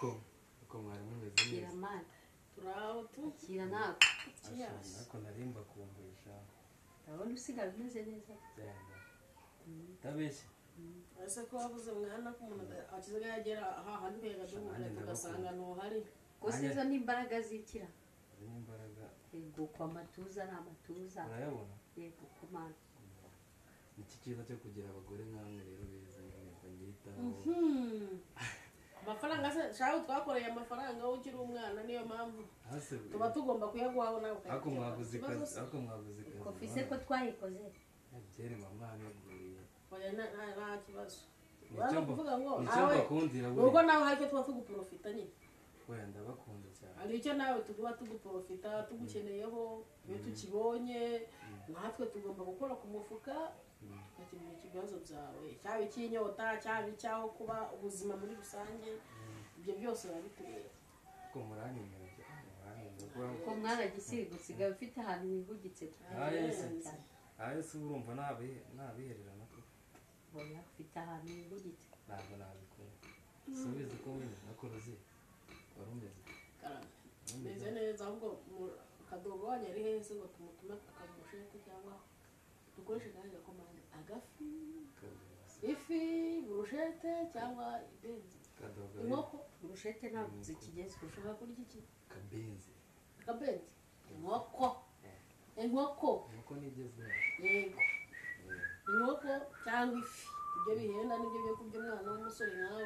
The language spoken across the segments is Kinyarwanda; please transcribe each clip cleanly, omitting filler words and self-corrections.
uko mwari mumeze neza turaho tukira nawe ariko narimba kumburisha ndabona usigaye umeze neza tabeshye ese ko wabuze mwana ko umuntu akizaga yagera hahandi hega tugasanga no hari kose izo n'imbaraga zikira n'imbaraga yego kwa matuza n'amatuza urayabona yego kumana iki kiza cyo kugira abagore nkamwe rero beza banyitaho amafaranga se shaho twakoreye amafaranga ukiri umwana niyo mpamvu tuba tugomba kuyaguhaho nawe ako mwaguze kazi kofise ko twayikoze byere mama ameguriye oya nta kibazo bana kuvuga ngo nawe ubwo nawe hari icyo tuba tuguprofita nyine oya ndabakunda cyane hari icyo nawe tuba tuguprofita tugukeneyeho iyo tukibonye natwe tugomba gukora ku mufuka tukakemura ikibazo byawe cyaba icy'inyota cyaba icyaho kuba ubuzima muri rusange ibyo byose babitureba ko muranyemera ko mwaragisiga usigaye ufite ahantu wihugitse ese urumva nabihererana ko oya ufite ahantu wihugitse ntabwo nabikora subiza ko wewe nakoroze warumeze meze neza ahubwo kadogo wanyu ari hese ngo tumutume akamushete cyangwa dukoreshe kandi gakomande agafi ifi burushete cyangwa ibenzi inkoko burushete ntabwo zikigeze ushobora kurya iki kabenzi inkoko nigezweho yego inkoko cyangwa ifi ibyo bihenda nibyo byo kurya umwana w'umusore nkawe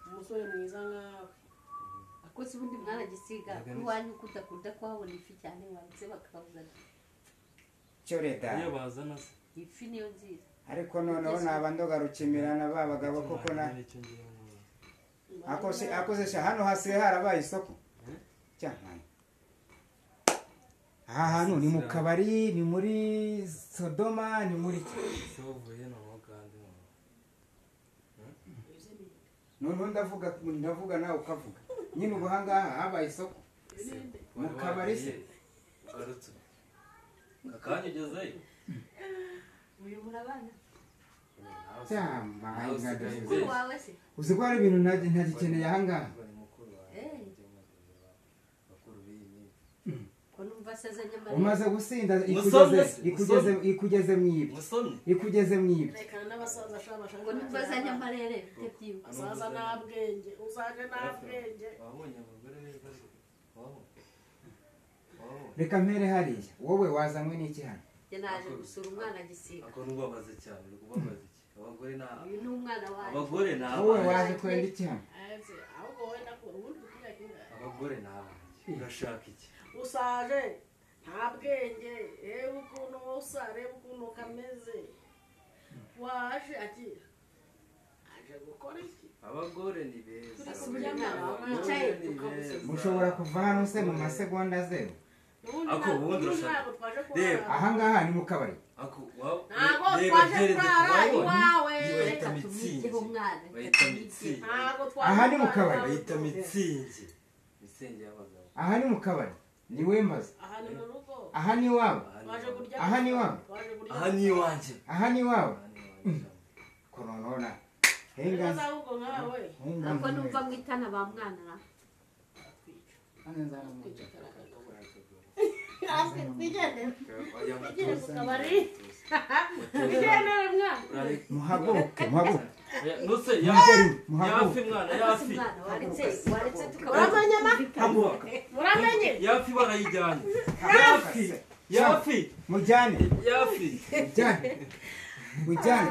umusore mwiza nkawe akose ubundi mwaragisiga iwanyu kudakunda kuhabona ifi cyane wanditse bakabuzana cyo leta iyo bazana se ifi niyo nziza ariko noneho nabandoga rukimirana babagabo koko na akose hano hasigaye harabaye isoko cyane aha hantu ni mu kabari ni muri Sodoma ni muri sovuye no kandi no ndavuga nawe ukavuga nyine ubuhanga habaye isoko mu kabari se arutse akanya ugezeyo uyu murabana cyamba mukuru wawe se uzi ko hari ibintu ntagikeneye aha ngaha umaze gusinda ikugeze mwibye ikugeze mwibye rekana n'abasaza shabasha ngo nibazanya amarere tebyiwe asaza nabwenge uzaje nabwenge wabonye abagore beza reka mpere hariya wowe wazanywe n'iki hano je naje gusura umwana gisiga ako nubabaze cyane kubabaza iki abagore na uyu ni umwana waje abagore na wowe waje kwenda iki hano ahubwo wowe nakora ubundi kugira kinga abagore na urashaka iki usaje nta bwenge reba ukuntu usa reba ukuntu kameze waje agira aje gukora iki abagore ni beza wicaye mushobora kuva hano se mu masegonda zero ako ubundi urashaka reba aha ngaha ni mu kabari ako ntabwo twaje kurara iwawe reka tumwigeho umwana bayita mitsingi aha ni mu kabari bayita mitsingi y'abagabo aha ni mu kabari ni wembaza aha ni mu rugo aha ni iwawe aha ni iwawe aha ni iwanjye aha ni iwawe koronona henga ahubwo nkawe ako numva mwitana ba mwana na muhaguruke nuse yafi mwana yafi waretse uramenye ma haguruka uramenye yafi barayijyanye yafi mujyane yafi mujyane